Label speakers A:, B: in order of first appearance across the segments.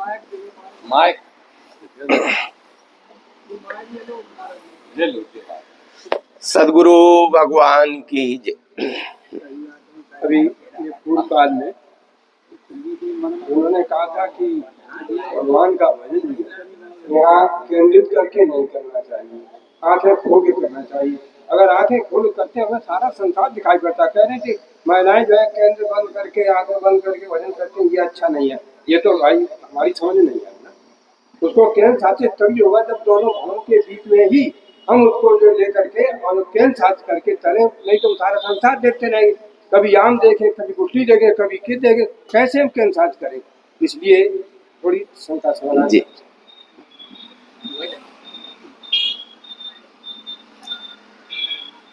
A: Mic
B: सदगुरु भगवान की जय।
C: अभी ये पूर्व काल में उन्होंने कहा था कि भगवान का भजन यहाँ केंद्रित करके नहीं करना चाहिए, आंखें खोल के करना चाहिए। अगर आंखें खोल करते हमें सारा संसार दिखाई पड़ता। कह रहे थे महिलाएं जो है केंद्र बंद करके आंखें बंद करके भजन करते हैं, ये अच्छा नहीं है। ये तो भाई हमारी समझ नहीं है ना। उसको केंद्र साधित तभी होगा जब दोनों भावों के बीच में ही हम उसको जो लेकर के और केंद्र साध करके चले। नहीं तो सारा संसार देखते रहेंगे, कभी आम देखे, कभी गुटली देखे, कभी किस देखे, कैसे हम केंद्र साध करें। इसलिए थोड़ी शंका सवाल
B: जी।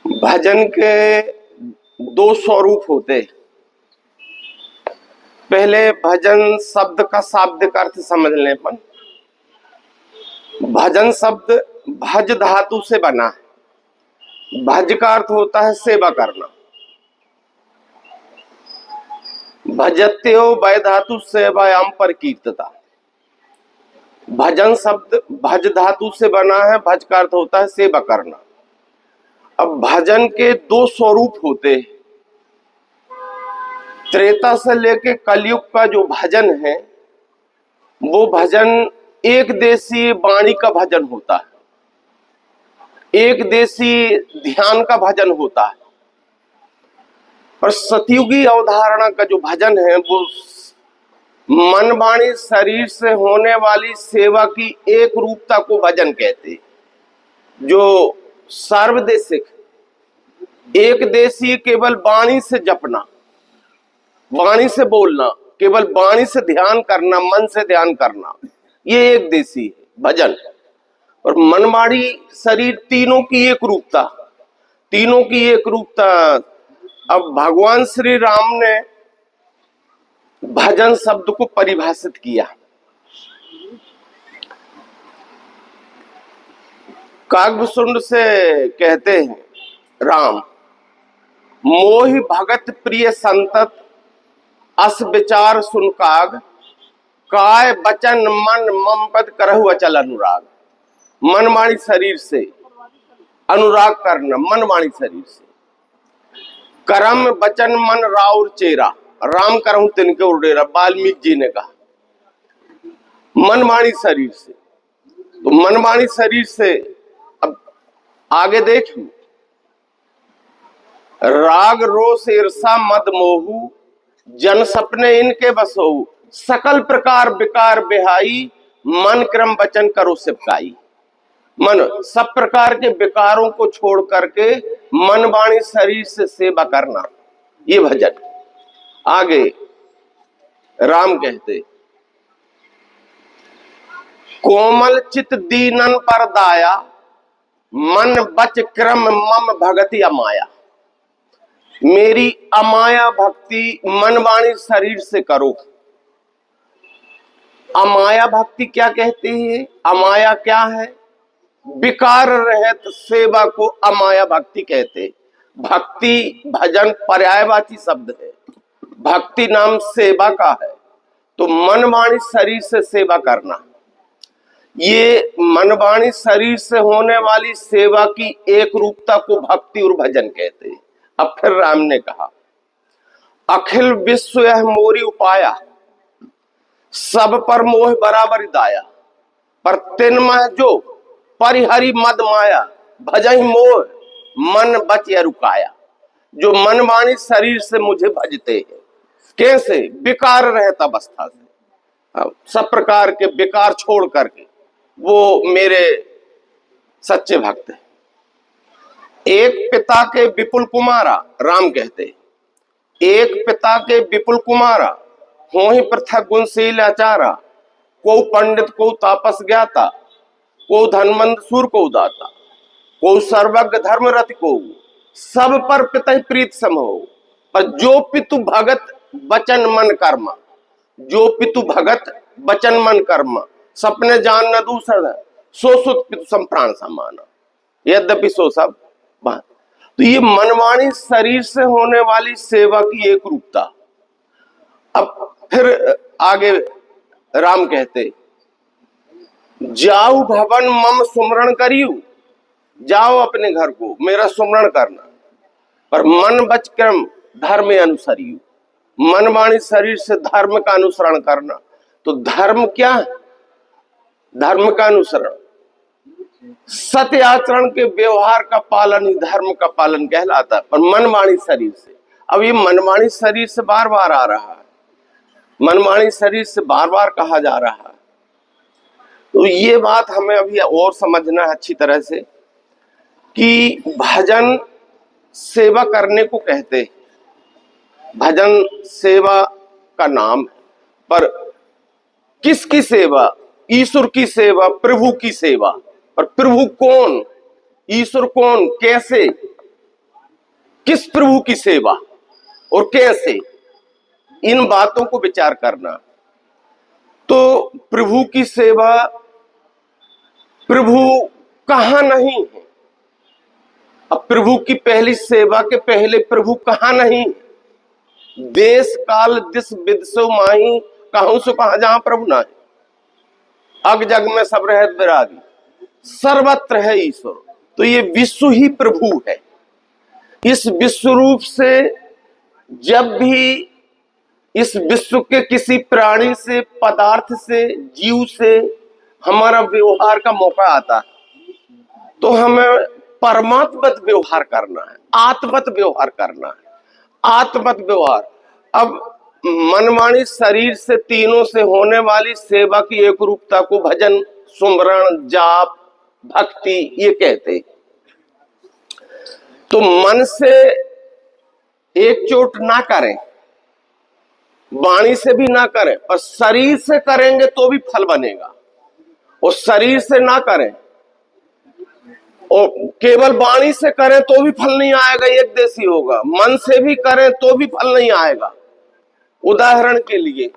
B: भजन के दो स्वरूप होते। पहले भजन शब्द का शाब्दिक अर्थ समझ लें। अपन भजन शब्द भज धातु से बना है। भज का अर्थ होता है सेवा करना। भजत्यो वै धातु सेवायाम पर कीर्तता। भजन शब्द भज धातु से बना है। भज का अर्थ होता है सेवा करना। अब भजन के दो स्वरूप होते। त्रेता से लेके कलयुग का जो भजन है वो भजन एक देशी वाणी का भजन होता है, एक देशी ध्यान का भजन होता है। पर सतयुगी अवधारणा का जो भजन है वो मन वाणी शरीर से होने वाली सेवा की एक रूपता को भजन कहते। जो सर्वदेशिक एक देशी केवल वाणी से जपना, वाणी से बोलना, केवल वाणी से ध्यान करना, मन से ध्यान करना, ये एक देशी है भजन। और मन वाणी शरीर तीनों की एक रूपता, तीनों की एक रूपता। अब भगवान श्री राम ने भजन शब्द को परिभाषित किया। काव्यसुंड से कहते हैं राम, मोहि भगत प्रिय संतत अस विचार सुन काग, काय बचन मन मम पद करहु अचल अनुराग। मन वाणी शरीर से अनुराग करना, मन वाणी शरीर से। करम बचन मन राउर चेरा, राम करहूं तिनके उडेरा, वाल्मीकि जी ने कहा। मन वाणी शरीर से, तो मन वाणी शरीर से। अब आगे देखिए, राग रोष ईर्षा मद मोहू, जन सपने इनके बसोहू, सकल प्रकार विकार बिहाई, मन क्रम वचन करो सिपकाई। मन सब प्रकार के विकारों को छोड़ करके मन वाणी शरीर से सेवा करना, ये भजन। आगे राम कहते, कोमल चित दीनन पर दाया, मन बच क्रम मम भगति अमाया। मेरी अमाया भक्ति मन वाणी शरीर से करो। अमाया भक्ति क्या कहती है? अमाया क्या है? विकार रहित सेवा को अमाया भक्ति कहते। भक्ति भजन पर्यायवाची शब्द है। भक्ति नाम सेवा का है। तो मन वाणी शरीर से सेवा करना, ये मन वाणी शरीर से होने वाली सेवा की एक रूपता को भक्ति और भजन कहते हैं। अब फिर राम ने कहा, अखिल विश्व यह मोरी उपाया, सब पर मोह बराबर दाया। पर तिन मह जो परिहरि मद माया, भजहि मोह मन बच या रुकाया। जो मन वाणी शरीर से मुझे भजते हैं, कैसे? विकार रहता अवस्था से, सब प्रकार के विकार छोड़ करके वो मेरे सच्चे भक्त हैं। एक पिता के विपुल कुमारा, राम कहते, एक पिता के विपुल कुमारा, हो ही पृथक गुणशील आचारा। को पंडित को तापस ज्ञाता, को धनमंद सूर को दाता, को सर्वज्ञ धर्म रति को, सब पर पिता प्रीत सम हो। पर जो पितु भगत बचन मन कर्म, जो पितु भगत बचन मन कर्म, सपने जान न दूसर, सो सुत पितु संप्राण समान। यद्यपि सो सब बात। तो ये मनवाणी शरीर से होने वाली सेवा की एक रूपता। अब फिर आगे राम कहते, जाऊ भवन मम सुमरण करियु, जाओ अपने घर को मेरा सुमरण करना, पर मन बच कर्म धर्म अनुसरियु, मन वाणी शरीर से धर्म का अनुसरण करना। तो धर्म क्या है? धर्म का अनुसरण, सत्य आचरण के व्यवहार का पालन ही धर्म का पालन कहलाता है, पर मन वाणी शरीर से। अब ये मन वाणी शरीर से बार बार आ रहा है, मन वाणी शरीर से बार बार कहा जा रहा है। तो ये बात हमें अभी और समझना है अच्छी तरह से कि भजन सेवा करने को कहते हैं, भजन सेवा का नाम है, पर किसकी सेवा? ईश्वर की सेवा, प्रभु की सेवा। पर प्रभु कौन, ईश्वर कौन, कैसे, किस प्रभु की सेवा और कैसे, इन बातों को विचार करना। तो प्रभु की सेवा, प्रभु कहां नहीं है? अब प्रभु की पहली सेवा के पहले प्रभु कहां नहीं? देश काल दिस विदसो माही, कहूं सो कहां जहां प्रभु ना है। अग जग में सब रहत विरागी, सर्वत्र है ईश्वर। तो ये विश्व ही प्रभु है। इस विश्व रूप से जब भी इस विश्व के किसी प्राणी से, पदार्थ से, जीव से हमारा व्यवहार का मौका आता है, तो हमें परमात्मक व्यवहार करना है, आत्मत व्यवहार करना है, आत्मत व्यवहार। अब मनमानी शरीर से, तीनों से होने वाली सेवा की एक रूपता को भजन, सुमरण, जाप, भक्ति ये कहते। तो मन से एक चोट ना करें, वाणी से भी ना करें, और शरीर से करेंगे तो भी फल बनेगा। और शरीर से ना करें और केवल वाणी से करें तो भी फल नहीं आएगा, एक देशी होगा। मन से भी करें तो भी फल नहीं आएगा। उदाहरण के लिए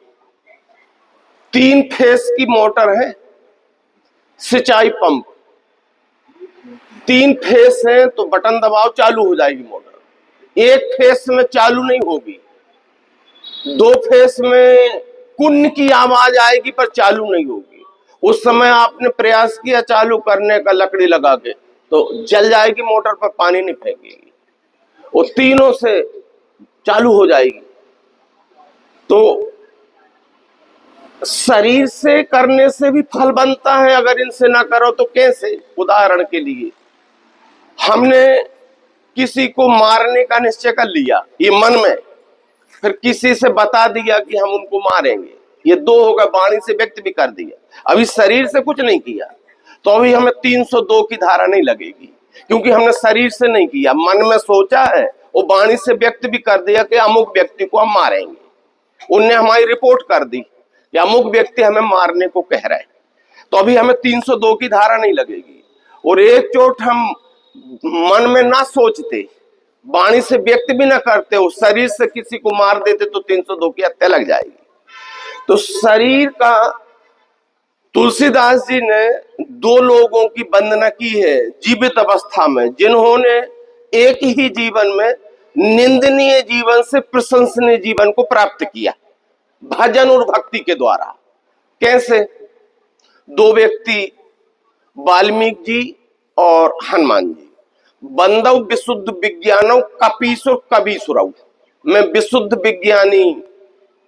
B: 3 फेस की मोटर है, सिंचाई पंप, 3 फेस है तो बटन दबाओ चालू हो जाएगी मोटर। 1 फेस में चालू नहीं होगी, 2 फेस में कुन की आवाज आएगी पर चालू नहीं होगी। उस समय आपने प्रयास किया चालू करने का लकड़ी लगा के, तो जल जाएगी मोटर, पर पानी नहीं फेंकेगी, और तीनों से चालू हो जाएगी। तो शरीर से करने से भी फल बनता है, अगर इनसे ना करो तो कैसे? उदाहरण के लिए हमने किसी को मारने का निश्चय कर लिया ये मन में, फिर किसी से बता दिया कि हम उनको मारेंगे, ये 2 हो गए। वाणी से व्यक्त भी कर दिया, अभी शरीर से कुछ नहीं किया, तो अभी हमें 302 की धारा नहीं लगेगी, क्योंकि हमने शरीर से नहीं किया, मन में सोचा है और वाणी से व्यक्त भी कर दिया कि अमुक व्यक्ति को हम मारेंगे। उनने हमारी रिपोर्ट कर दी कि अमुक व्यक्ति हमें मारने को कह रहा है, तो अभी हमें 302 की धारा नहीं लगेगी। और एक चोट हम मन में ना सोचते, वाणी से व्यक्त भी ना करते, उस शरीर से किसी को मार देते, तो 302 की हत्या लग जाएगी। तो शरीर का तुलसीदास जी ने 2 लोगों की वंदना की है जीवित अवस्था में, जिन्होंने एक ही जीवन में निंदनीय जीवन से प्रशंसनीय जीवन को प्राप्त किया, भजन और भक्ति के द्वारा। कैसे? 2 व्यक्ति, वाल्मीकि जी और हनुमान जी। बंदव विशुद्ध विज्ञानों कपीसुर कबीसुरऊ, मैं विशुद्ध विज्ञानी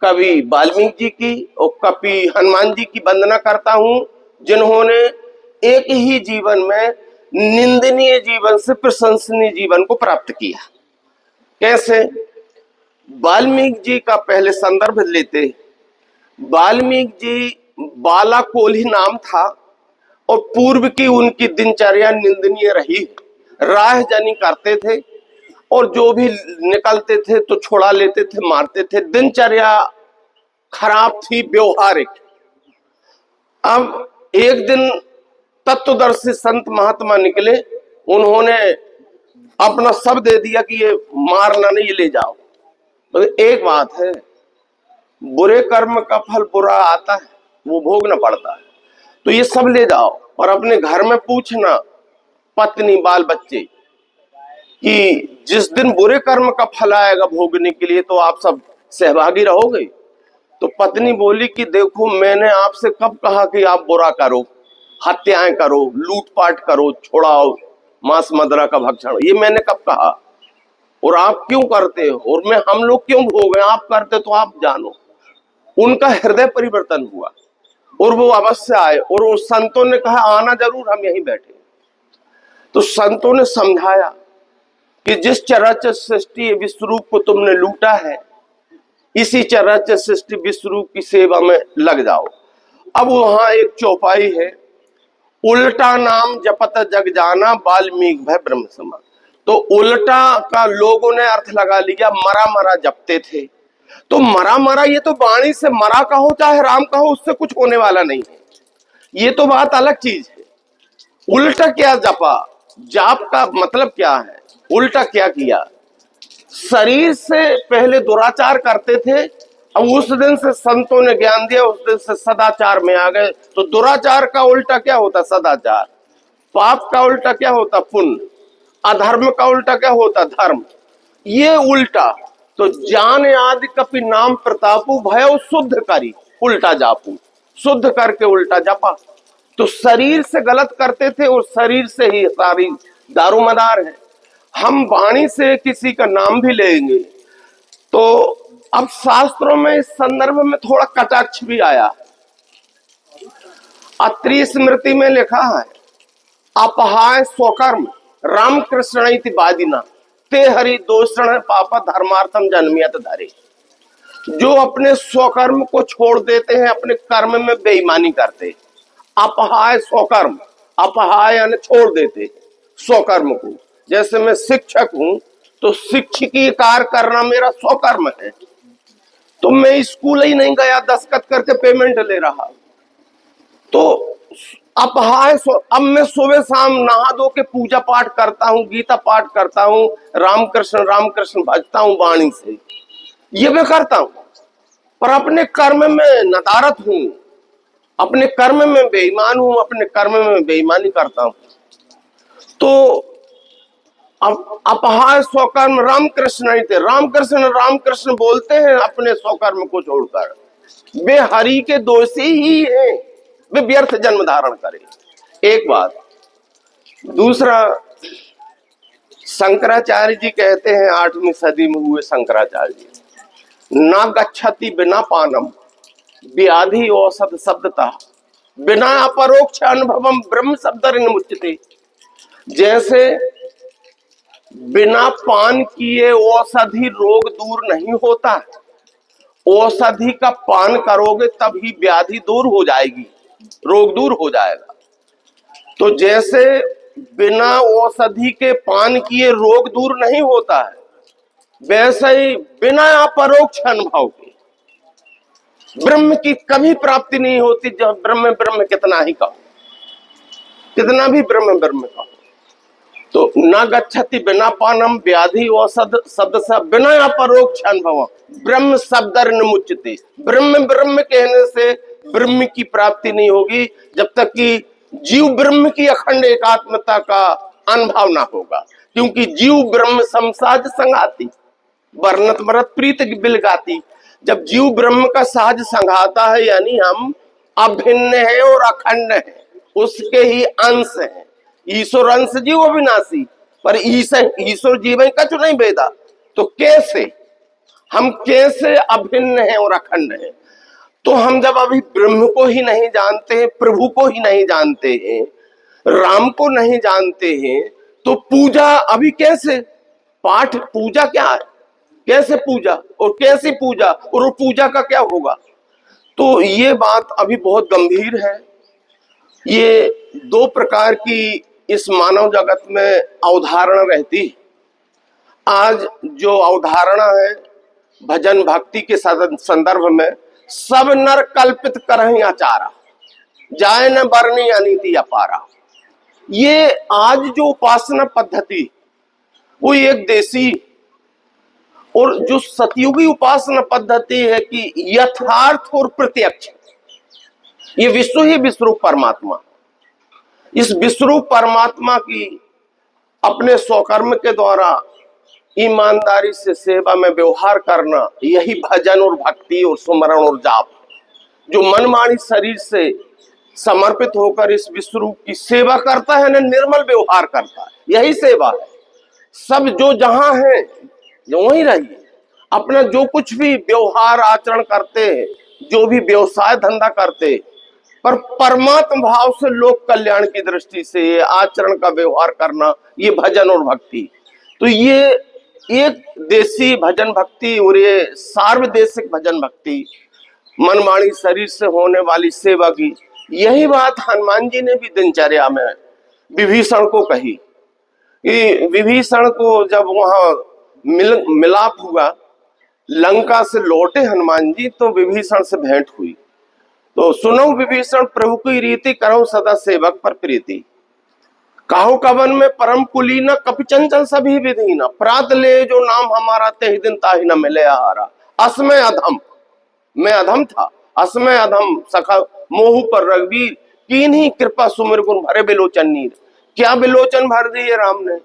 B: कवि वाल्मीकि जी की और कपि हनुमान जी की वंदना करता हूं, जिन्होंने एक ही जीवन में निंदनीय जीवन से प्रशंसनीय जीवन को प्राप्त किया। कैसे? वाल्मीकि जी का पहले संदर्भ लेते। वाल्मीकि जी बालाकोली नाम था और पूर्व की उनकी दिनचर्या निंदनीय रही, राह जानी करते थे और जो भी निकलते थे तो छोड़ा लेते थे, मारते थे। दिनचर्या खराब थी, व्यवहारिक। अब एक दिन तत्वदर्शी संत महात्मा निकले, उन्होंने अपना सब दे दिया कि ये मारना नहीं, ये ले जाओ। तो एक बात है, बुरे कर्म का फल बुरा आता है, वो भोगना पड़ता है, तो ये सब ले जाओ और अपने घर में पूछना, पत्नी बाल बच्चे, कि जिस दिन बुरे कर्म का फल आएगा भोगने के लिए तो आप सब सहभागी रहोगे। तो पत्नी बोली कि देखो मैंने आपसे कब कहा कि आप बुरा करो, हत्याएं करो, लूटपाट करो, छुड़ाओ, मांस मदिरा का भक्षण, ये मैंने कब कहा? और आप क्यों करते हो? और मैं हम लोग क्यों भोगे? आप करते तो आप जानो। उनका हृदय परिवर्तन हुआ और वो अवश्य आए, और उस संतों ने कहा आना जरूर, हम यहीं बैठे। तो संतों ने समझाया कि जिस चराचर सृष्टि विश्वरूप को तुमने लूटा है, इसी चराचर सृष्टि विश्वरूप की सेवा में लग जाओ। अब वहां एक चौपाई है, उल्टा नाम जपत जग जाना, वाल्मीकि भय ब्रह्म समा। तो उल्टा का लोगों ने अर्थ लगा लिया, मरा मरा जपते थे। तो मरा मरा, ये तो वाणी से मरा कहो चाहे राम कहो, उससे कुछ होने वाला नहीं है, ये तो बात अलग चीज है। उल्टा क्या जपा? जाप का मतलब क्या है? उल्टा क्या किया? शरीर से पहले दुराचार करते थे, अब उस दिन से संतों ने ज्ञान दिया, उस दिन से सदाचार में आ गए। तो दुराचार का उल्टा क्या होता? सदाचार। पाप का उल्टा क्या होता? पुण्य। अधर्म का उल्टा क्या होता? धर्म। ये उल्टा। तो जान आदि कपि नाम प्रतापु, भयो शुद्ध करी उल्टा जापू। शुद्ध करके उल्टा जपा। तो शरीर से गलत करते थे और शरीर से ही सारी दारोमदार है। हम वाणी से किसी का नाम भी लेंगे तो अब शास्त्रों में इस संदर्भ में थोड़ा कटाक्ष भी आया। अत्रि स्मृति में लिखा है, अपहाय स्वकर्म रामकृष्ण इति बादिना, ते हरि दोषण पापा धर्मार्थम जन्मियत धरे। जो अपने स्वकर्म को छोड़ देते हैं, अपने कर्म में बेईमानी करते, अपहाय स्वकर्म, अपहाय यानी छोड़ देते स्वकर्म को। जैसे मैं शिक्षक हूं तो शिक्षकी कार्य करना मेरा स्वकर्म है, तो मैं स्कूल ही नहीं गया, दस्तखत करके पेमेंट ले रहा, तो अपहाय। अब मैं सुबह शाम नहा धो के पूजा पाठ करता हूँ, गीता पाठ करता हूँ, रामकृष्ण रामकृष्ण भजता हूँ वाणी से, ये मैं करता हूँ, पर अपने कर्म में नदारत हूं, अपने कर्म में बेईमान हूं, अपने कर्म में बेईमानी करता हूं। तो अब अपहाय स्वकर्म रामकृष्ण ही थे, रामकृष्ण रामकृष्ण बोलते हैं अपने स्वकर्म को छोड़कर, वे हरि के दोषी ही हैं, वे व्यर्थ जन्म धारण करें। एक बात। दूसरा, शंकराचार्य जी कहते हैं, 8वीं सदी में हुए शंकराचार्य जी, ना गच्छति बिना पानम व्याधि औषध शब्दता, बिना अपरोक्ष अनुभवम ब्रह्म शब्दरेण मुच्यते। जैसे बिना पान किए औषधि रोग दूर नहीं होता, औषधि का पान करोगे तभी व्याधि दूर हो जाएगी, रोग दूर हो जाएगा। तो जैसे बिना औषधि के पान किए रोग दूर नहीं होता है, वैसे ही बिना अपरोक्ष अनुभव के ब्रह्म की कभी प्राप्ति नहीं होती। जब ब्रह्म ब्रह्म कितना ही कहो, कितना भी ब्रह्म ब्रह्म कहो, तो न गच्छति बिना पानम व्याधि औषध शब्द से बिना अपरोक्ष अनुभव ब्रह्म शब्दरेण मुच्यते। ब्रह्म ब्रह्म कहने से ब्रह्म की प्राप्ति नहीं होगी जब तक कि जीव ब्रह्म की अखंड एकात्मता का अनुभव ना होगा। क्योंकि जीव ब्रह्म समसाज संगाती, वर्णत मरत प्रीत बिलगाती। जब जीव ब्रह्म का साज संघाता है, यानी हम अभिन्न है और अखंड है, उसके ही अंश है। ईश्वर अंश जीव अविनाशी, पर ईश्वर जीव कछु नहीं भेदा। तो कैसे हम कैसे अभिन्न है और अखंड है? तो हम जब अभी ब्रह्म को ही नहीं जानते हैं, प्रभु को ही नहीं जानते हैं, राम को नहीं जानते हैं, तो पूजा अभी कैसे? पाठ पूजा क्या है, कैसे पूजा और कैसी पूजा, और वो पूजा का क्या होगा? तो ये बात अभी बहुत गंभीर है। ये 2 प्रकार की इस मानव जगत में अवधारणा रहती। आज जो अवधारणा है भजन भक्ति के संदर्भ में, सब नर कल्पित करहि आचारा, जाय न बरनी अनीति अपारा। ये आज जो उपासना पद्धति, वो एक देसी और जो सतयुगी उपासना पद्धति है कि यथार्थ और प्रत्यक्ष, ये विश्व ही विश्वरूप परमात्मा, इस विश्वरूप परमात्मा की अपने स्वकर्म के द्वारा ईमानदारी से सेवा में व्यवहार करना, यही भजन और भक्ति और सुमरण और जाप। जो मन वाणी शरीर से समर्पित होकर इस विश्व रूप की सेवा करता है ना, निर्मल व्यवहार करता है, यही सेवा है। सब जो जहां है वहीं रहिए, अपना जो कुछ भी व्यवहार आचरण करते हैं, जो भी व्यवसाय धंधा करते हैं, पर परमात्म भाव से लोक कल्याण की दृष्टि से आचरण का व्यवहार करना, ये भजन और भक्ति। तो ये एक देशी भजन भक्ति और ये सार्वदेशिक भजन भक्ति, मन वाणी शरीर से होने वाली सेवा की, यही बात हनुमान जी ने भी दिनचर्या में विभीषण को कही। कि विभीषण को जब वहां मिलाप हुआ, लंका से लौटे हनुमान जी, तो विभीषण से भेंट हुई। तो सुनो विभीषण प्रभु की रीति, करो सदा सेवक पर प्रीति। काहू कवन में परम कुलीन, कपि चंचल सभी विधि न। प्रात ले जो नाम हमारा, ते दिन ताहि न मिले आहारा। असमय अधम, मैं अधम था, असमय अधम सखा मोह पर रघुवीर, कीन्ही कृपा सुमिर गुण भरे बिलोचन नीर। क्या बिलोचन भर दिए राम ने,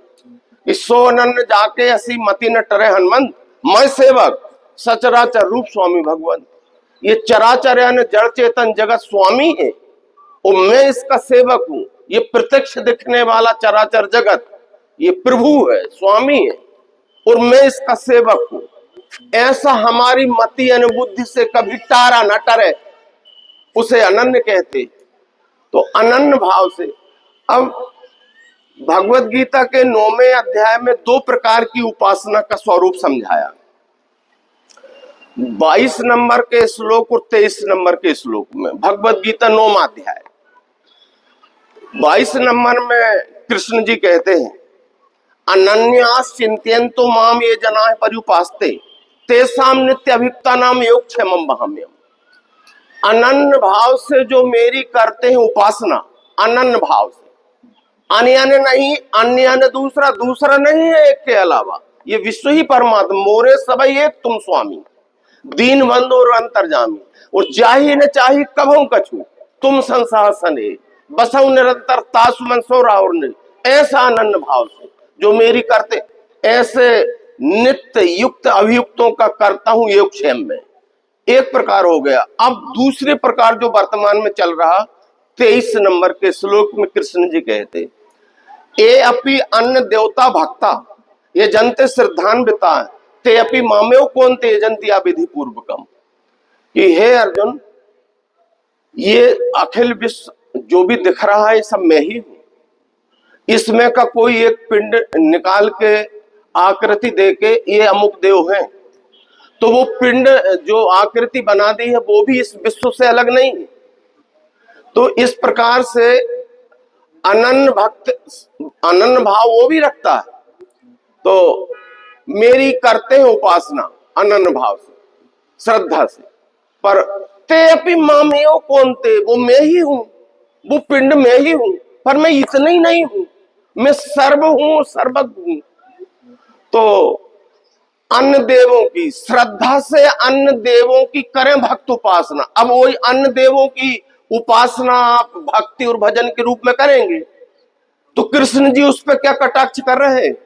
B: सो अनन्य जाके असी मति न टरे हनुमंत। मैं सेवक सचराचर रूप स्वामी भगवंत। ये चराचर यानी जड़ चेतन जगत स्वामी है और मैं इसका सेवक हूं। ये प्रत्यक्ष दिखने वाला चराचर जगत ये प्रभु है, स्वामी है, और मैं इसका सेवक हूं। ऐसा हमारी मति अनुबुद्धि से कभी टारा न टरे, उसे अनन्य कहते। तो अनन्य भाव से अब भगवत गीता के 9वें अध्याय में 2 प्रकार की उपासना का स्वरूप समझाया। 22 नंबर के श्लोक और 23 नंबर के श्लोक में, भगवत गीता 9वां अध्याय 22 नंबर में कृष्ण जी कहते हैं, अनन्यास चिंतयन्तो माम ये जनाः पर्युपासते, तेषां नित्य अभियुक्ता नाम योगक्षेमं वहाम्यहम्। अनन्य भाव से जो मेरी करते हैं उपासना, अनन्य भाव से, अन्य नहीं, अन्य दूसरा, दूसरा नहीं है एक के अलावा, ये विश्व ही परमात्मा, मोरे सबई एक तुम स्वामी, दीन बंधु और अंतर्जामी, और चाही न चाही कभू कछु, तुम संसार सने बसऊ निरंतर तासु मन सो राहुर ने। ऐसा अनन्य भाव से जो मेरी करते, ऐसे नित्य युक्त अभियुक्तों का करता हूं योगक्षेम में। एक प्रकार हो गया। अब दूसरे प्रकार जो वर्तमान में चल रहा, 23 नंबर के श्लोक में कृष्ण जी कहते, ए अपि अन्य देवता भक्ता ये जनते श्रद्धान्विता, ते अपि मामेव कौन ते जंती विधि पूर्वकम। कि हे अर्जुन, ये अखिल विश्व जो भी दिख रहा है सब मैं ही हूं। इसमें का कोई एक पिंड निकाल के आकृति दे के ये अमुक देव हैं, तो वो पिंड जो आकृति बना दी है वो भी इस विश्व से अलग नहीं है। तो इस प्रकार से अनन्य भक्त अनन्य भाव वो भी रखता है। तो मेरी करते हैं उपासना अनन्य भाव से, श्रद्धा से, पर ते अपि मामेयो कौन ते, वो मैं ही हूं, वो पिंड मैं ही हूं, पर मैं इतना ही नहीं हूं, मैं सर्व हूं, सर्वज्ञ हूं। तो अन्य देवों की श्रद्धा से अन्य देवों की करें भक्त उपासना। अब वही अन्य देवों की उपासना आप भक्ति और भजन के रूप में करेंगे, तो कृष्ण जी उस पर क्या कटाक्ष कर रहे हैं?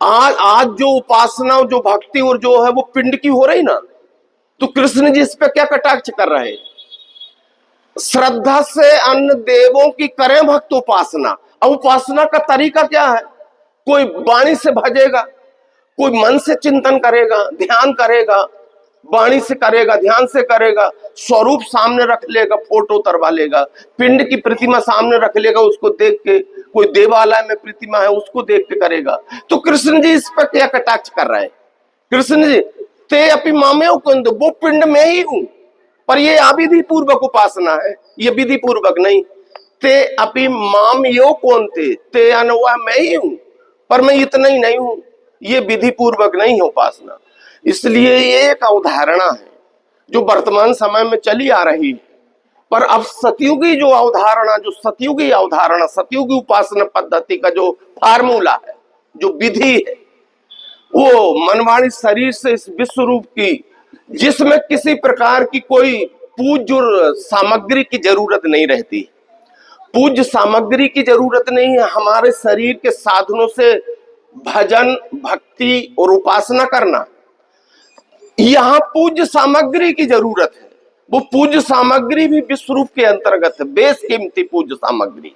B: आज जो उपासना जो भक्ति और जो है वो पिंड की हो रही ना, तो कृष्ण जी इस पर क्या कटाक्ष कर रहे हैं? श्रद्धा से अन्य देवों की करें भक्त उपासना। अब उपासना का तरीका क्या है? कोई वाणी से भजेगा, कोई मन से चिंतन करेगा, ध्यान करेगा, वाणी से करेगा, ध्यान से करेगा, स्वरूप सामने रख लेगा, फोटो तरवा लेगा, पिंड की प्रतिमा सामने रख लेगा, उसको देख के, कोई देवालय में प्रतिमा है उसको देख के करेगा। तो कृष्ण जी इस पर क्या कटाक्ष कर रहे हैं? कृष्ण जी ते अपि मामेव कुंद, वो पिंड में ही हूं, पर ये अविधि पूर्वक उपासना है, ये विधि पूर्वक नहीं। ते अपि माम यो कौन ते अनवा मैं ही हूं, पर मैं इतना ही नहीं हूं, ये विधि पूर्वक नहीं है उपासना। इसलिए ये एक अवधारणा है जो वर्तमान समय में चली आ रही है। पर अब सतयुगी जो अवधारणा, जो सतयुगी अवधारणा, सतयुगी उपासना पद्धति का जो फार्मूला है, जो विधि है, वो मनवाणी शरीर से इस विश्व रूप की, जिसमें किसी प्रकार की कोई पूज्य सामग्री की जरूरत नहीं रहती। पूज्य सामग्री की जरूरत नहीं है, हमारे शरीर के साधनों से भजन, भक्ति और उपासना करना, यहां पूज्य सामग्री की जरूरत है। वो पूज्य सामग्री भी विश्व रूप के अंतर्गत है, बेशकीमती पूज्य सामग्री।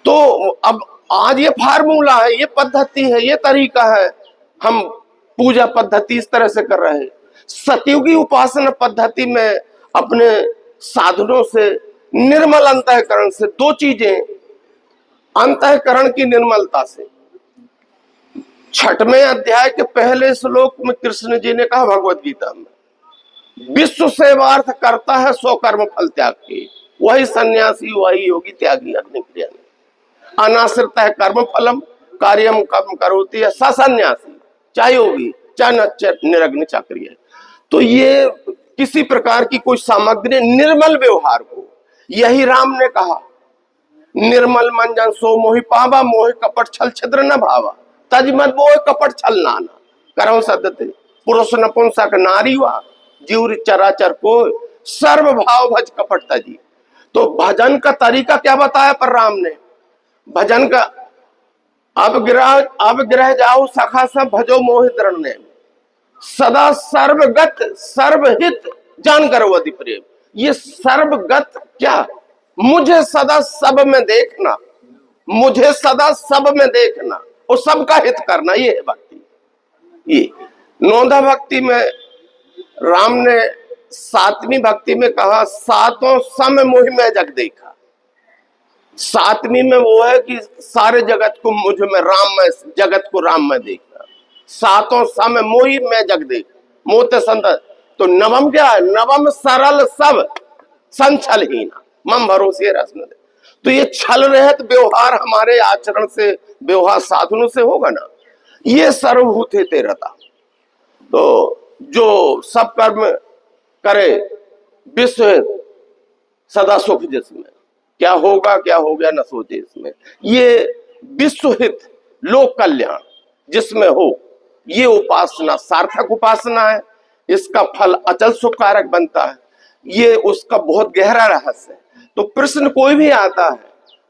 B: तो अब आज ये फार्मूला है, ये पद्धति है, ये तरीका है, हम पूजा पद्धति इस तरह से कर रहे हैं। सतयुगी उपासना पद्धति में अपने साधनों से, निर्मल अंतःकरण से, दो चीजें, अंतःकरण की निर्मलता से। 6वें अध्याय के पहले श्लोक में कृष्ण जी ने कहा भगवत गीता में, विश्व सेवार्थ करता है सो कर्म फल त्याग के, वही सन्यासी वही योगी त्यागी अग्नि क्रिया ने, अनाश्रित है कर्म फलम कार्यम कर्म करोति है स सन्यासी, चाहे योगी चाहे निरग्नि चाक्रिय। तो ये किसी प्रकार की कोई सामग्री, निर्मल व्यवहार को, यही राम ने कहा, निर्मल मंजन सो मोहि पावा, मोहि कपट छल छिद्र न भावा, तज मत मोह कपट छल नाना, करम सदते पुरुष नपुंसक नारी वा, जीव चराचर को सर्व भाव भज कपट तजी। तो भजन का तरीका क्या बताया पर राम ने, भजन का, अब ग्रह जाओ सखा सब भजो मोहि दृढ़ ने, सदा सर्वगत सर्वहित जान कर अति प्रेम। ये सर्वगत क्या, मुझे सदा सब में देखना, मुझे सदा सब में देखना और सबका हित करना, ये है भक्ति। ये 9वीं भक्ति में राम ने 7वीं भक्ति में कहा, सातों सम मोहि में जग देखा। 7वीं में वो है कि सारे जगत को मुझ में राम में, जगत को राम में देखना। सातों सम मोहि में जग देख मोते संत। तो नवम क्या है, नवम सरल सब संछलहीना मम भरोसे रस्म दे। तो ये छल रहित व्यवहार हमारे आचरण से, व्यवहार साधनों से होगा ना, ये सर्वभूत है तेरता। तो जो सब कर्म करे विश्व सदा सुख जिसमें, क्या होगा क्या हो गया न सोचे इसमें, ये विश्व हित लोक कल्याण जिसमें हो, ये उपासना सार्थक उपासना है। इसका फल अचल सुखकारक बनता है, ये उसका बहुत गहरा रहस्य है। तो प्रश्न कोई भी आता है,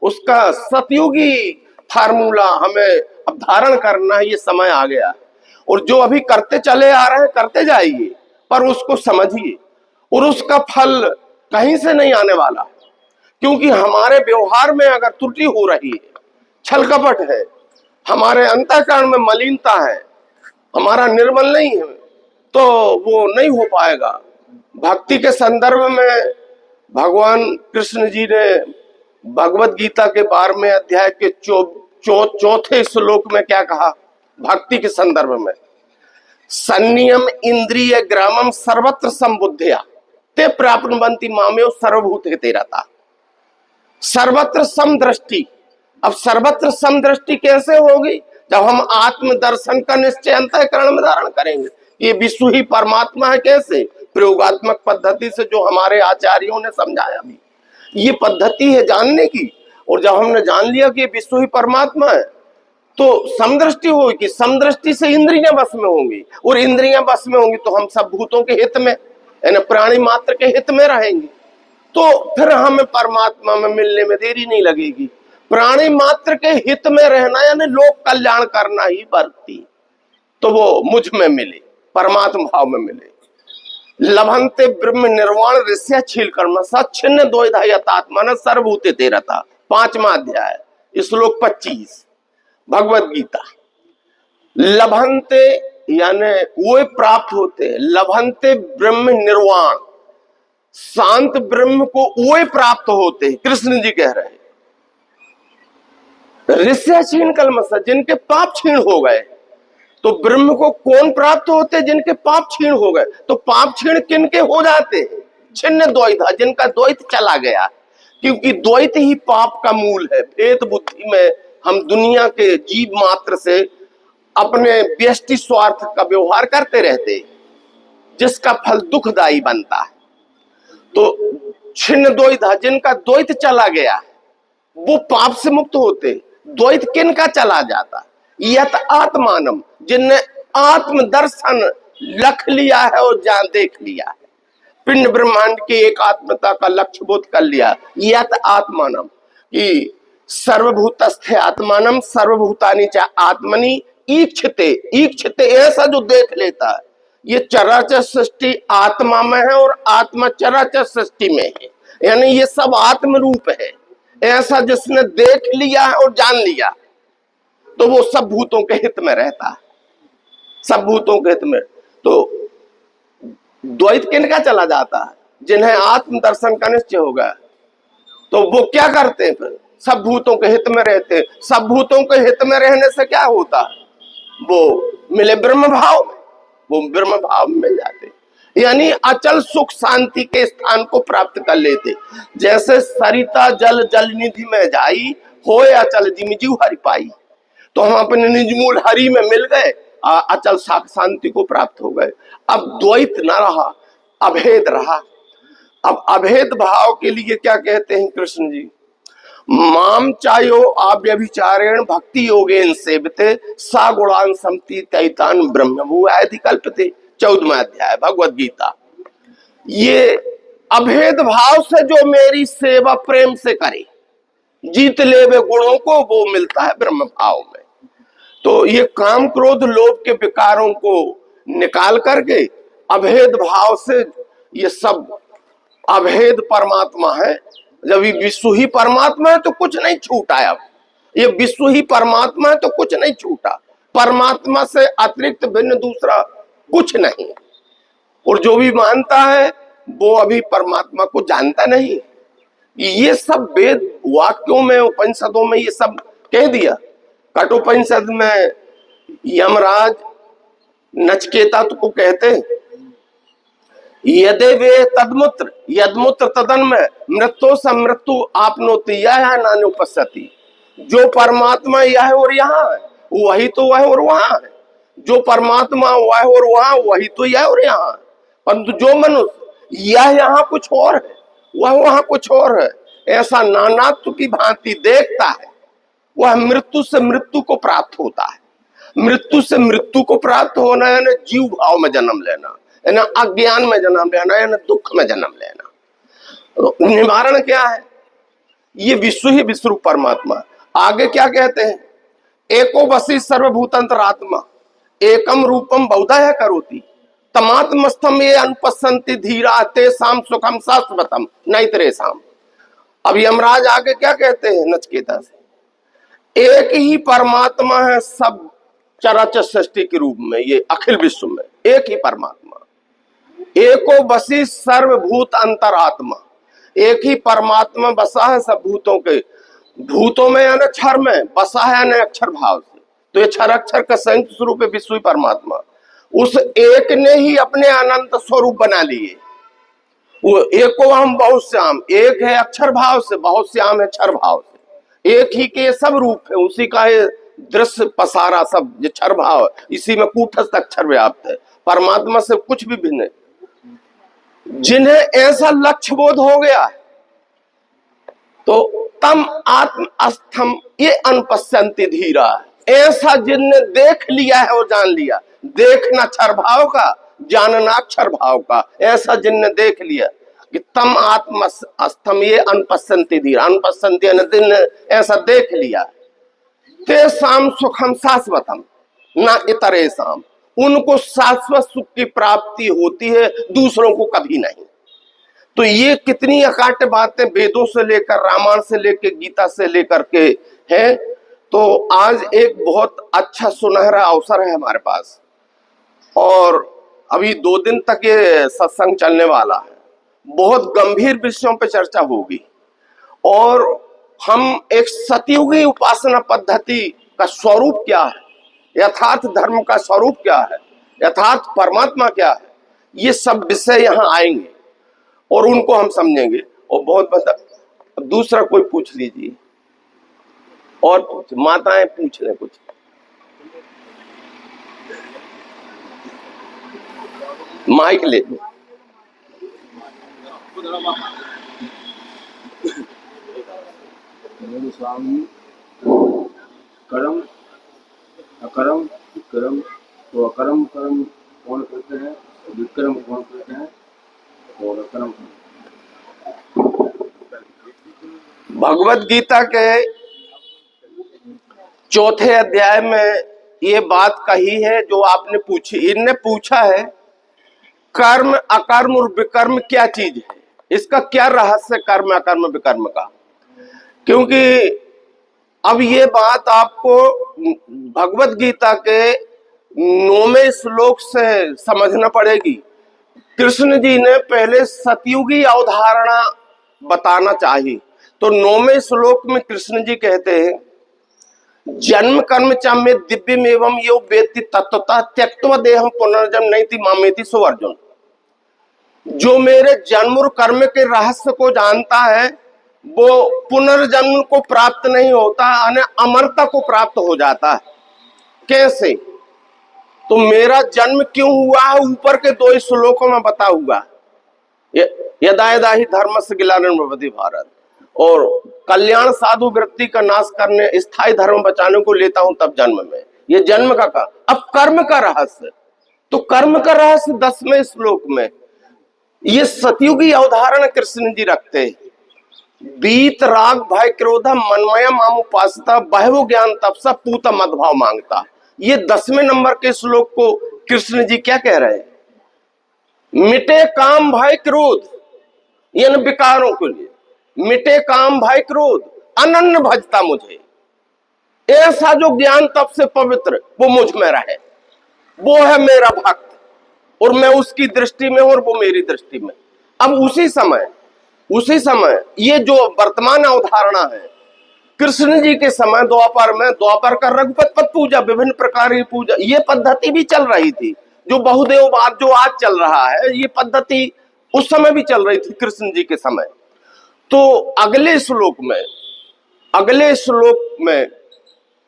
B: उसका सतयुगी फार्मूला हमें अब धारण करना है, ये समय आ गया है। और जो अभी करते चले आ रहे हैं करते जाइए, पर उसको समझिए, और उसका फल कहीं से नहीं आने वाला, क्योंकि हमारे व्यवहार में अगर त्रुटि हो रही है, छल कपट है, हमारे अंतःकरण में मलिनता है, हमारा निर्मल नहीं है, तो वो नहीं हो पाएगा। भक्ति के संदर्भ में भगवान कृष्ण जी ने भगवत गीता के 12वें अध्याय के चौथे श्लोक में क्या कहा भक्ति के संदर्भ में, संनियम इंद्रिय ग्रामम सर्वत्र संबुद्धया ते प्राप्नुवन्ति मामेव सर्वभूत हितेरता। सर्वत्र समदृष्टि। अब सर्वत्र समदृष्टि कैसे होगी, जब हम आत्म दर्शन का निश्चय अंतःकरण में धारण करेंगे। ये विश्व ही परमात्मा है, कैसे, प्रयोगात्मक पद्धति से, जो हमारे आचार्यों ने समझाया भी, ये पद्धति है जानने की। और जब हमने जान लिया कि ये विश्व ही परमात्मा है, तो समदृष्टि होगी, समदृष्टि से इंद्रियां बस में होंगी, और इंद्रियां बस में होंगी तो हम सब भूतों के हित में, यानी प्राणी मात्र के हित में रहेंगे। तो फिर हमें परमात्मा में मिलने में देरी नहीं लगेगी। प्राणी मात्र के हित में रहना यानी लोक कल्याण करना ही भक्ति, तो वो मुझ में मिले, परमात्मा भाव में मिले। लभंते ब्रह्म निर्वाण ऋष्य छील कर्म सच्छिन्न द्वैधा यतात्मन सर्वभूते तेरता। 5वां अध्याय श्लोक 25 भगवत गीता। लभंते यानी वो प्राप्त होते, लभंते ब्रह्म निर्वाण, शांत ब्रह्म को वो प्राप्त होते, कृष्ण जी कह रहे हैं। ऋष्य छीन कलमस, जिनके पाप छीण हो गए। तो ब्रह्म को कौन प्राप्त होते, जिनके पाप छीण हो गए। तो पाप छीण किनके हो जाते हैं, छिन्न द्वैता, जिनका द्वैत चला गया, क्योंकि द्वैत ही पाप का मूल है। भेद बुद्धि में हम दुनिया के जीव मात्र से अपने व्यष्टि स्वार्थ का व्यवहार करते रहते, जिसका फल दुखदायी बनता है। तो छिन्न द्वैता, जिनका द्वैत चला गया, वो पाप से मुक्त होते। द्वैत किनका चला जाता, यत आत्मानम, जिनने आत्म दर्शन लख लिया है और जान देख लिया है, पिंड ब्रह्मांड की एकात्मता का लक्ष्य बोध कर लिया। यत आत्मानम, कि सर्वभूतस्थे आत्मानम सर्वभूतानि च आत्मनि ईक्षते, ईक्षते ऐसा जो देख लेता है। ये चराचर सृष्टि आत्मा में है और आत्मा चराचर सृष्टि में है, यानी ये सब आत्म रूप है। ऐसा जिसने देख लिया है और जान लिया तो वो सब भूतों के हित में रहता है, सब भूतों के हित में। तो द्वैत किनका चला जाता है? जिन्हें आत्म दर्शन का निश्चय होगा, तो वो क्या करते हैं फिर? सब भूतों के हित में रहते हैं। सब भूतों के हित में रहने से क्या होता है? वो मिले ब्रह्म भाव में, वो ब्रह्म भाव में मिल जाते, यानी अचल सुख शांति के स्थान को प्राप्त कर लेते। जैसे सरिता जल जल निधि में जाई, होए अचल जिम जीव हरि पाई। तो हम अपने निज मूल हरि में मिल गए, अचल शांति को प्राप्त हो गए। अब द्वैत न रहा, अभेद रहा। अब अभेद भाव के लिए क्या कहते हैं कृष्ण जी? माम चायो अव्यभिचारेण भक्ति योगेन सेवते सा गुणान समति तैतान ब्रह्मभू आदि कल्पते। 14वां अध्याय भगवद गीता। ये अभेद भाव से जो मेरी सेवा प्रेम से करे, जीत ले वे गुणों को, वो मिलता है ब्रह्म भाव में। तो ये काम क्रोध लोभ के विकारों को निकाल करके अभेद भाव से, ये सब अभेद परमात्मा है। जब ये विश्व ही परमात्मा है तो कुछ नहीं छूटा। अब ये विश्व ही परमात्मा है तो कुछ नहीं छूटा। परमात्मा से अतिरिक्त भिन्न दूसरा कुछ नहीं। और जो भी मानता है वो अभी परमात्मा को जानता नहीं। ये सब वेद वाक्यों में, उपनिषदों में ये सब कह दिया। कठोपनिषद में यमराज नचिकेता को कहते हैं, यदि वे तदमुत्र यदमुत्र तदन में मृत्यु से मृत्यु आपनोति यह नानुपस्यति। जो परमात्मा यह है और यहाँ है, वही तो वह और वहां है। जो परमात्मा वह और वहां, वही तो यह और यहाँ है। परंतु जो मनुष्य यह यहाँ कुछ और है, वह वहां कुछ और है, ऐसा नानात्व की भांति देखता है, वह मृत्यु से मृत्यु को प्राप्त होता है। मृत्यु से मृत्यु को प्राप्त होना है ना जीव भाव में जन्म लेना, है ना अज्ञान में जन्म लेना, है ना दुख में जन्म लेना। तो निवारण क्या है? ये विश्व ही विश्व परमात्मा। आगे क्या कहते हैं? एको वसी सर्वभूतंतरात्मा एकम रूपम बहुधा करोति तमात्मस्थम ये अनुपसंति धीरा ते साम सुखम शाश्वतम नैतरेषाम। अब यमराज आगे क्या कहते हैं नचिकेता से? एक ही परमात्मा है सब चराचर सृष्टि के रूप में, ये अखिल विश्व में एक ही परमात्मा। एको बसी सर्वभूत अंतरात्मा, एक ही परमात्मा बसा है सब भूतों के। भूतों में यानी क्षर में बसा है, यानी अक्षर भाव से। तो ये क्षर अक्षर का संयुक्त स्वरूप है विश्व परमात्मा। उस एक ने ही अपने अनंत स्वरूप बना लिए। वो एको हम बहुत श्याम, एक है अक्षर भाव से, बहुत श्याम है क्षर भाव से। एक ही के सब रूप है, उसी का है दृश्य पसारा सब जो क्षर भाव है, इसी में कूटस्थ अक्षर व्याप्त है। परमात्मा से कुछ भी भिन्न। जिन्हें ऐसा लक्ष्य बोध हो गया है तो तम आत्म अस्थम ये अनुपस्यन्ति धीरा, ऐसा जिनने देख लिया है और जान लिया। देखना क्षर भाव का, जानना अक्षर भाव का, ऐसा जिनने देख लिया कि तम आत्म अस्थम ये अनुपस्यन्ति धीरा, अनुपस्यन्ति जिनने ऐसा देख लिया, ते साम सुखम शाश्वतम ना इतरेषाम, उनको शाश्वत सुख की प्राप्ति होती है, दूसरों को कभी नहीं। तो ये कितनी अकाट्य बातें वेदों से लेकर, रामायण से लेकर, गीता से लेकर के हैं। तो आज एक बहुत अच्छा सुनहरा अवसर है हमारे पास, और अभी 2 दिन तक ये सत्संग चलने वाला है। बहुत गंभीर विषयों पर चर्चा होगी, और हम एक सतयुगी उपासना पद्धति का स्वरूप क्या है, यथार्थ धर्म का स्वरूप क्या है, यथार्थ परमात्मा क्या है, ये सब विषय यहाँ आएंगे और उनको हम समझेंगे। और बहुत बता, दूसरा कोई पूछ लीजिए, और पूछ, माताएं पूछ लें कुछ। माइक ले लो।
C: स्वामी कर्म अकर्म विक्रम, तो अकर्म कर्म कौन करते हैं, विक्रम कौन करते हैं, और अकर्म।
B: भगवत गीता के 4थे अध्याय में ये बात कही है जो आपने पूछी। इनने पूछा है कर्म अकर्म और विकर्म क्या चीज है, इसका क्या रहस्य कर्म अकर्म विकर्म का। क्योंकि अब ये बात आपको भगवत गीता के 9वें श्लोक से समझना पड़ेगी। कृष्ण जी ने पहले सतयुगी अवधारणा बताना चाहिए। तो 9वें श्लोक में कृष्ण जी कहते हैं जन्म कर्म च में दिव्यम एवं यो वेत्ति तत्वतः त्यक्त्वा देहम पुनर्जन्म नैति मामेति सो अर्जुन। जो मेरे जन्म और कर्म के रहस्य को जानता है वो पुनर्जन्म को प्राप्त नहीं होता, अमरता को प्राप्त हो जाता है। कैसे? तो मेरा जन्म क्यों हुआ है ऊपर के 2 श्लोकों में बता हुआ। यदा यदा ही धर्म से गिलान भवति भारत, और कल्याण साधु वृत्ति का नाश करने स्थायी धर्म बचाने को लेता हूं तब जन्म में। ये जन्म का। अब कर्म का रहस्य, तो कर्म का रहस्य 10वें श्लोक में ये सतयुगी अवधारणा कृष्ण जी रखते हैं। बीत राग भय क्रोध मनमय माम उपासता बहवो ज्ञान तपसा पूता मदभाव मांगता। ये 10वें नंबर के श्लोक को कृष्ण जी क्या कह रहे हैं? मिटे काम भय क्रोध, इन विकारों के लिए मिटे काम भय क्रोध अनन्य भजता मुझे। ऐसा जो ज्ञान तप से पवित्र वो मुझ में रहे, वो है मेरा भक्त, और मैं उसकी दृष्टि में और वो मेरी दृष्टि में। अब उसी समय ये जो वर्तमान अवधारणा है कृष्ण जी के समय द्वापर का रघुपत पद पूजा, विभिन्न प्रकार की पूजा, ये पद्धति भी चल रही थी। जो बहुदेववाद जो आज चल रहा है ये पद्धति उस समय भी चल रही थी कृष्ण जी के समय। तो अगले श्लोक में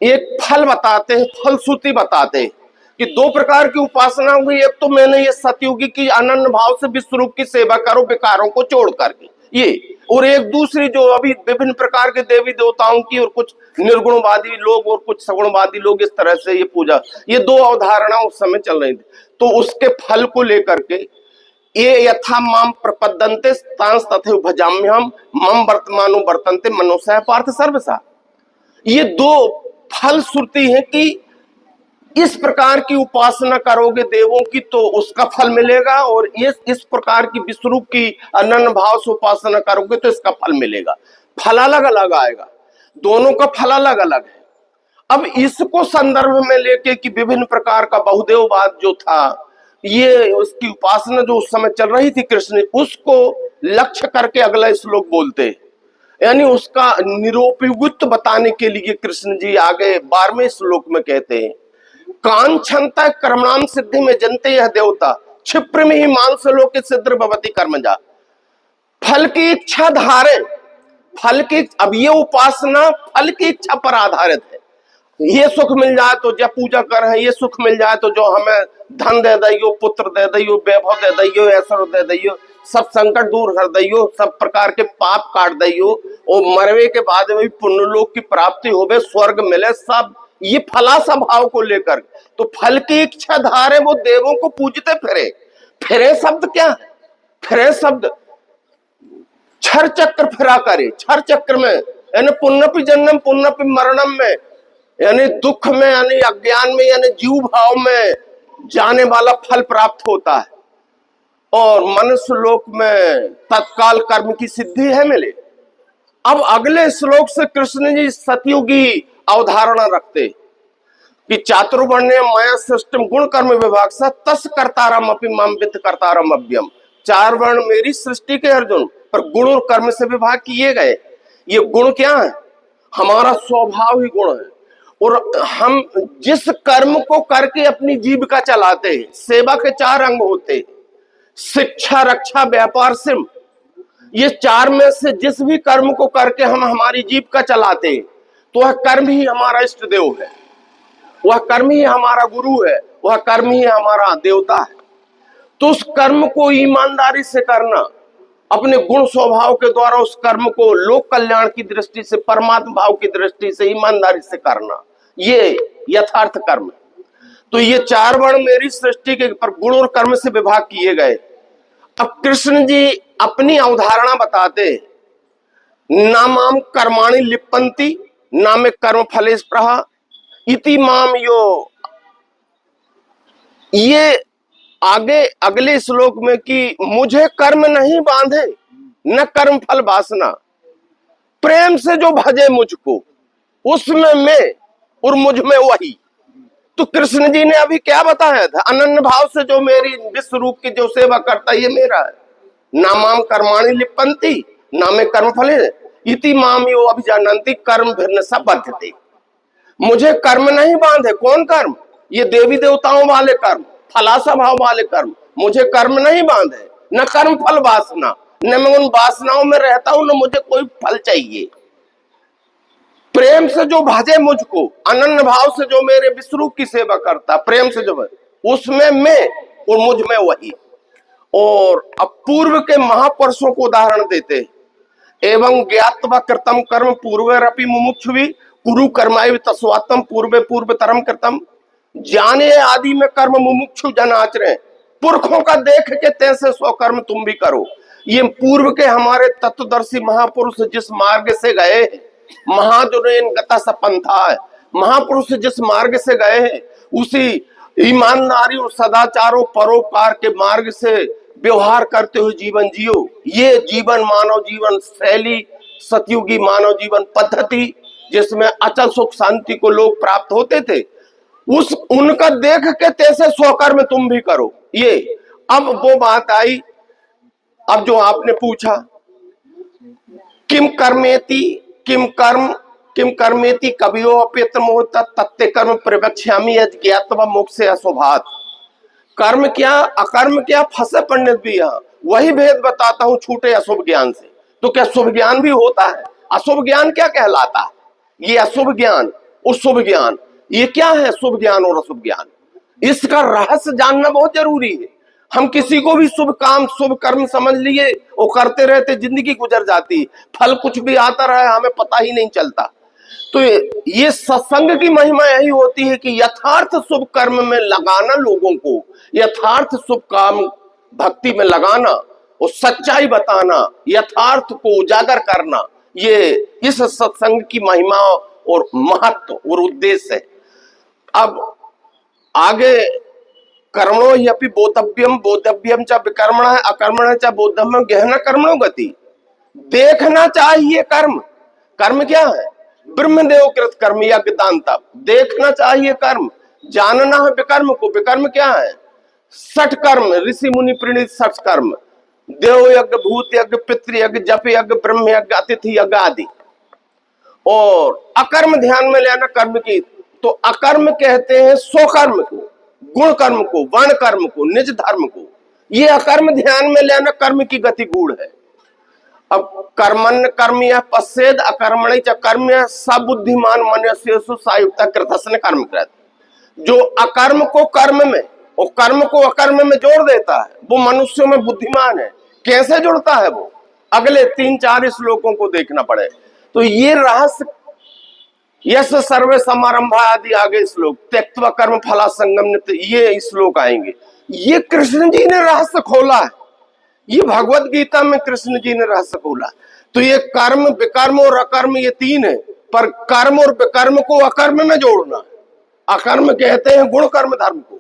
B: एक फल बताते हैं, फलश्रुति बताते हैं कि 2 प्रकार की उपासना होगी। एक तो मैंने ये सतयुगी की अनन्य भाव से विश्व रूप की सेवा करो विकारों को छोड़ करके ये, और एक दूसरी जो अभी विभिन्न प्रकार के देवी देवताओं की और कुछ निर्गुणवादी लोग और कुछ सगुणवादी लोग इस तरह से ये पूजा, ये 2 अवधारणा उस समय चल रही थी। तो उसके फल को लेकर के ये यथा माम प्रपद्यन्ते तांस तथैव भजाम्यहम् मम वर्तमानो वर्तन्ते मनुष्य पार्थ सर्वसा। ये 2 फल श्रुति है कि इस प्रकार की उपासना करोगे देवों की तो उसका फल मिलेगा, और इस प्रकार की विश्वरूप की अनन्य भाव से उपासना करोगे तो इसका फल मिलेगा। फल अलग अलग आएगा, दोनों का फल अलग अलग है। अब इसको संदर्भ में लेके कि विभिन्न प्रकार का बहुदेववाद जो था, ये उसकी उपासना जो उस समय चल रही थी कृष्ण, उसको लक्ष्य करके अगला श्लोक बोलते हैं। यानी उसका निरूपयुक्त बताने के लिए कृष्ण जी आगे 12वें श्लोक में कहते हैं कांक्षन्ता कर्मणाम सिद्धि में जनते यह देवता क्षिप्र में ही मांस लोके सिद्ध भवति कर्मजा। फल की इच्छा धारे, फल की, अब ये उपासना फल की इच्छा पर आधारित है। ये सुख मिल जाए तो जब पूजा कर रहे हैं, ये सुख मिल जाए तो जो हमें धन दे दियो, पुत्र दे दियो, वैभव दे दियो, ऐश्वर्य दे दियो, सब संकट दूर कर दियो, सब प्रकार के पाप काट दियो, और मरवे के बाद में भी पुण्य लोक की प्राप्ति होवे, स्वर्ग मिले, सब ये फलासा भाव को लेकर। तो फल की इच्छा धारे वो देवों को पूजते फिरे शब्द क्या है? फिरे शब्द क्षर चक्र फिरा करे, क्षर चक्र में यानी पुण्यपि जन्म पुण्यपि मरणम में, यानी दुख में, यानी अज्ञान में, यानी जीव भाव में जाने वाला फल प्राप्त होता है, और मनुष्य लोक में तत्काल कर्म की सिद्धि है मिले। अब अगले श्लोक से कृष्ण जी सतयुगी अवधारणा रखते कि चातुर्वर्ण्य माया सिस्टम गुण कर्म विभाग सा तस् कर्तारम अपि मम वित्त कर्तारम अव्यम। 4 वर्ण मेरी सृष्टि के अर्जुन, पर गुण और कर्म से विभाग किए गए। ये गुण क्या है? हमारा स्वभाव ही गुण है, और हम जिस कर्म को करके अपनी जीविका चलाते हैं, सेवा के 4 अंग होते हैं, शिक्षा रक्षा व्यापार सिम। ये 4 में से जिस भी कर्म को करके हम हमारी जीविका चलाते हैं तो वह कर्म ही हमारा इष्ट देव है, वह कर्म ही हमारा गुरु है, वह कर्म ही हमारा देवता है। तो उस कर्म को ईमानदारी से करना, अपने गुण स्वभाव के द्वारा उस कर्म को लोक कल्याण की दृष्टि से, परमात्मा भाव की दृष्टि से ईमानदारी से करना, ये यथार्थ कर्म है। तो ये 4 वर्ण मेरी सृष्टि के पर गुण और कर्म से विभाग किए गए। अब कृष्ण जी अपनी अवधारणा बताते, नामाम कर्माणि लिप्पन्ति नामे कर्म फलेश प्रहा इति माम यो ये आगे अगले श्लोक में कि मुझे कर्म नहीं बांधे न कर्म फल वासना, प्रेम से जो भजे मुझको उसमें मैं और मुझ में वही। तो कृष्ण जी ने अभी क्या बताया था, अनन्य भाव से जो मेरी विश्व रूप की जो सेवा करता ये मेरा है। नामाम कर्माणि लिप्पन्ति नामे कर्म फले इति माम यो अभिजानन्ति कर्म भिन्न सब बद्धते। मुझे कर्म नहीं बांधे, कौन कर्म, ये देवी देवताओं वाले कर्म, फलासा भाव वाले कर्म, मुझे कर्म नहीं बांधे, न कर्म फल वासना, न मैं उन वासनाओं में रहता हूं, न मुझे कोई फल चाहिए। प्रेम से जो भजे मुझको, अनन्य भाव से जो मेरे विश्वरूप की सेवा करता, प्रेम से जो उसमें मैं और मुझ में वही। और अब पूर्व के महापुरुषों को उदाहरण देते, एवं ज्ञात्वा कृतम कर्म पूर्वरपि मुमुक्षुभि कुरु कर्माय तस्वात्म पूर्वे पूर्वतरम कृतम। जाने आदि में कर्म मुमुक्षु जन आचरे, पुरखों का देख के तैसे सो कर्म तुम भी करो। ये पूर्व के हमारे तत्वदर्शी महापुरुष जिस मार्ग से गए, महाजुरेन गता सपंथा है, महापुरुष जिस मार्ग से गए हैं उसी ईमानदारी और सदाचारों परोपकार के मार्ग से व्यवहार करते हुए जीवन जियो। ये जीवन मानव जीवन शैली, सतयुगी मानव जीवन पद्धति जिसमें अचल सुख शांति को लोग प्राप्त होते थे, उस उनका देख के तैसे स्वकर्म तुम भी करो। ये अब वो बात आई, अब जो आपने पूछा किम कर्मेति किम कर्मेति कवियो अपेत्र मोह तत्ते कर्म प्रवक्ष्यामि यद ज्ञात्वा मोक्षे अशोभात। कर्म क्या अकर्म क्या फंसे पंडित भी यहाँ, वही भेद बताता हूं छूटे अशुभ ज्ञान से। तो क्या शुभ ज्ञान भी होता है, अशुभ ज्ञान क्या कहलाता है, ये अशुभ ज्ञान और शुभ ज्ञान, ये क्या है शुभ ज्ञान और अशुभ ज्ञान, इसका रहस्य जानना बहुत जरूरी है। हम किसी को भी शुभ काम शुभ कर्म समझ लिए और करते रहते जिंदगी गुजर जाती, फल कुछ भी आता रहे हमें पता ही नहीं चलता। तो ये सत्संग की महिमा यही होती है कि यथार्थ शुभ कर्म में लगाना, लोगों को यथार्थ शुभ काम भक्ति में लगाना और सच्चाई बताना, यथार्थ को उजागर करना, ये इस सत्संग की महिमा और महत्व और उद्देश्य है। अब आगे कर्मणो ह्यपि बोधव्यम बोधव्यम च विकर्मण अकर्मण च बोधव्यम गहन कर्मणो गति। देखना चाहिए कर्म, कर्म क्या है, ब्रह्मदेव कृत कर्म यज्ञ दान तप, देखना चाहिए कर्म, जानना है विकर्म को। विकर्म क्या है, 60 कर्म, ऋषि मुनि प्रणीत 60 कर्म, देव यज्ञ भूत यज्ञ पितृ यज्ञ जप यज्ञ ब्रह्म यज्ञ अतिथि यज्ञ आदि। और अकर्म ध्यान में लेना कर्म की, तो अकर्म कहते हैं स्वकर्म को, गुण कर्म को, वर्ण कर्म को, निज धर्म को, ये अकर्म ध्यान में लेना कर्म की गति गूढ़ है। अब कर्मण्य कर्म या पश्चेद अकर्मणि च कर्म सबुद्धिमान मनुष्येषु सायुक्त कृतस्न कर्म कृत। जो अकर्म को कर्म में और कर्म को अकर्म में जोड़ देता है वो मनुष्यों में बुद्धिमान है। कैसे जुड़ता है वो, अगले 3-4 श्लोकों को देखना पड़े। तो ये रहस्य, यश सर्वे समारंभ आदि आगे श्लोक, त्यक्त्वा कर्म फला संगम नित्य, ये श्लोक आएंगे। ये कृष्ण जी ने रहस्य खोला है, ये भगवत गीता में कृष्ण जी ने रहस्य खोला। तो ये कर्म विकर्म और अकर्म ये 3 है, पर कर्म और विकर्म को अकर्म में जोड़ना, अकर्म कहते हैं गुण कर्म धर्म को।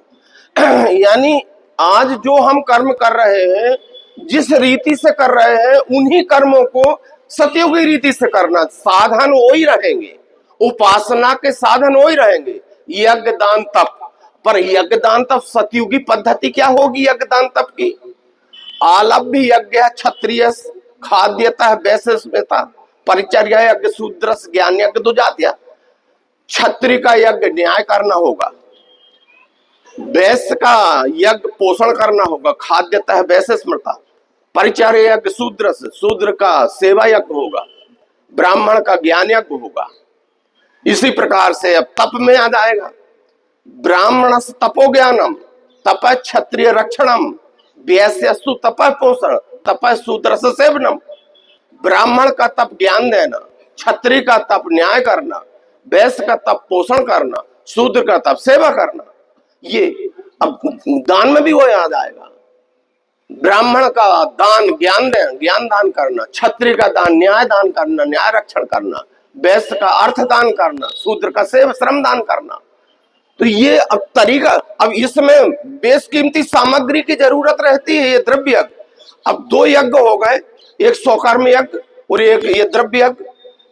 B: यानी आज जो हम कर्म कर रहे हैं, जिस रीति से कर रहे हैं, उन्हीं कर्मों को सतयुगी रीति से करना। साधन वही रहेंगे, उपासना के साधन वही रहेंगे, यज्ञ दान तप। पर यज्ञ दान तप सतयुगी पद्धति क्या होगी यज्ञ दान तप की, आलभ्य यज्ञ क्षत्रिय खाद्यता वैश्य स्मृता परिचर्या यज्ञ शूद्र ज्ञान यज्ञ दो जातिया। क्षत्रिय का यज्ञ न्याय करना होगा, वैश्य का यज्ञ पोषण करना होगा, खाद्यता वैश्य स्मृता, परिचर्या यज्ञ शूद्र का सेवा यज्ञ होगा, ब्राह्मण का ज्ञान यज्ञ होगा। इसी प्रकार से अब तप में आ जाएगा, ब्राह्मण तपो ज्ञानम तप क्षत्रिय रक्षणम वैश्यस्तु तप पोषण तप शूद्र सेवनम। ब्राह्मण का तप ज्ञान देना, क्षत्रिय का तप न्याय करना, वैश्य का तप पोषण करना, शूद्र का तप सेवा करना। ये अब दान में भी वो याद आएगा, ब्राह्मण का दान ज्ञान दान करना, क्षत्रिय का दान न्याय दान करना, न्याय रक्षण करना, वैश्य का अर्थ दान करना, शूद्र का सेवा श्रम दान करना। तो ये अब तरीका, अब इसमें बेशकीमती सामग्री की जरूरत रहती है, ये द्रव्य यज्ञ। अब 2 यज्ञ हो गए, एक स्वकर्म यज्ञ और एक ये द्रव्य यज्ञ।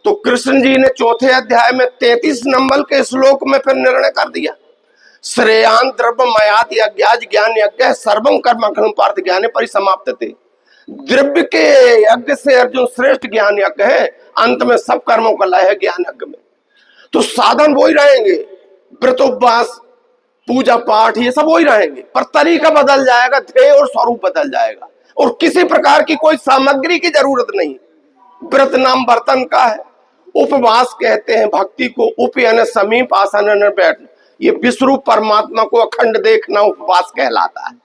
B: तो कृष्ण जी ने चौथे अध्याय में 33 नंबर के श्लोक में फिर निर्णय कर दिया, श्रेयान द्रव्य मयात यज्ञाज ज्ञान यज्ञ सर्वम कर्म पार्थ ज्ञाने परिसमाप्त थे। द्रव्य के यज्ञ से अर्जुन श्रेष्ठ ज्ञान यज्ञ है, अंत में सब कर्मों का लय है ज्ञान यज्ञ में। तो साधन वही रहेंगे, व्रत उपवास पूजा पाठ ये सब वही रहेंगे, पर तरीका बदल जाएगा, ध्येय और स्वरूप बदल जाएगा, और किसी प्रकार की कोई सामग्री की जरूरत नहीं। व्रत नाम बर्तन का है, उपवास कहते हैं भक्ति को, उप यानी समीप, आसन न बैठना, ये विश्वरूप परमात्मा को अखंड देखना उपवास कहलाता है।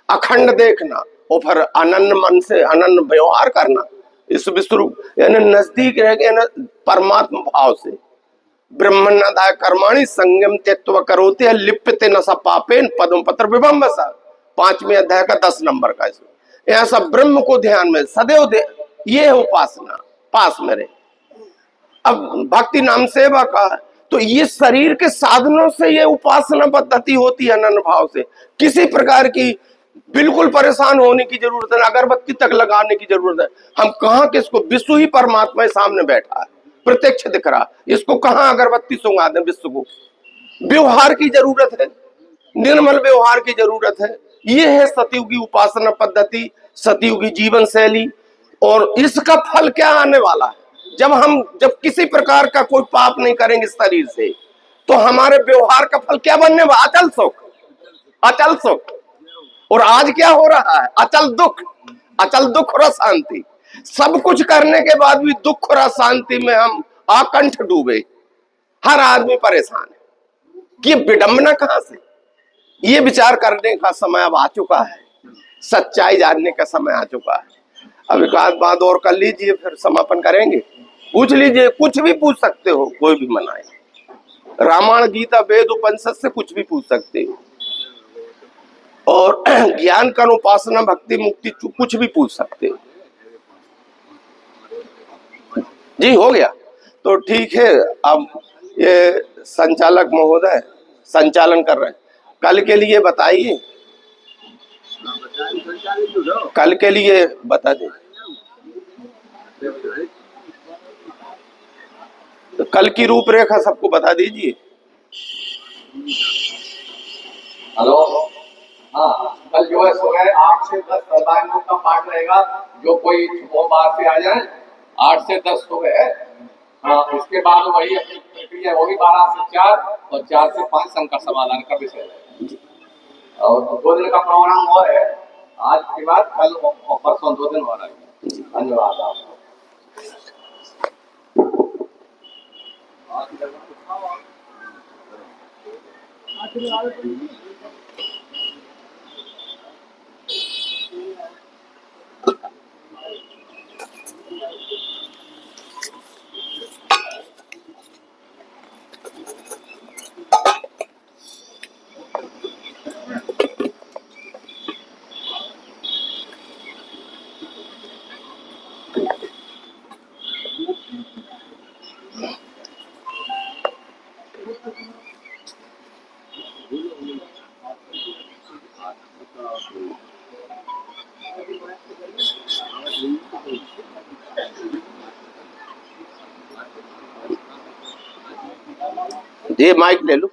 B: अखंड देखना और फिर अनन्य मन से अनन्य व्यवहार करना, इस विश्वरूप यानी नजदीक रह गए ना परमात्मा भाव से। ब्रह्मण्यदाय कर्माणि संयम त्यक्त्वा करोति लिप्यते न स पापेन पद्म पत्र विभंबसा, 5वें अध्याय का 10 नंबर का। इसमें यहाँ सब ब्रह्म को ध्यान में सदैव दे, ये है उपासना, पास में रहे। अब भक्ति नाम सेवा का है, तो ये शरीर के साधनों से ये उपासना पद्धति होती है अनन्य भाव से। किसी प्रकार की बिल्कुल परेशान होने की जरूरत है, अगरबत्ती तक लगाने की जरूरत है। हम कहाँ किसको, विश्व ही परमात्मा सामने बैठा है, प्रत्यक्ष दिख रहा, इसको कहाँ अगरबत्ती सुंगा दें। विश्व को व्यवहार की जरूरत है, निर्मल व्यवहार की जरूरत है। ये है सतयुगी उपासना पद्धति, सतयुगी जीवन शैली। और इसका फल क्या आने वाला है, जब किसी प्रकार का कोई पाप नहीं करेंगे शरीर से, तो हमारे व्यवहार का फल क्या बनने वाला, अचल सुख, अचल सुख। और आज क्या हो रहा है, अचल दुख, अचल दुख और अशांति। सब कुछ करने के बाद भी दुख और अशांति में हम आकंठ डूबे, हर आदमी परेशान है कि विडंबना कहां से। ये विचार करने का समय अब आ चुका है, सच्चाई जानने का समय आ चुका है। अब एक आध बात और कर लीजिए, फिर समापन करेंगे। पूछ लीजिए, कुछ भी पूछ सकते हो, कोई भी मनाए। रामायण गीता वेद उपनिषद से कुछ भी पूछ सकते हो, और ज्ञान का उपासना भक्ति मुक्ति कुछ भी पूछ सकते हो। जी हो गया तो ठीक है। अब ये संचालक महोदय संचालन कर रहे हैं, कल के लिए बताइए, कल के लिए बता दें। तो कल की रूपरेखा सबको बता दीजिए।
A: हेलो, हाँ, कल जो है सुबह 8 से 10 सर्वांगों का पाठ रहेगा। जो कोई सोमवार से आ जाए 8 से 10 सुबह। हाँ, उसके बाद वही अपनी प्रक्रिया होगी 12 से 4 और 4 से 5 शंका समाधान का विषय है। और 2 दिन का प्रोग्राम हो है, आज के बाद कल और परसों 2 दिन हो रहा है। धन्यवाद आपको।
B: ये माइक ले लो।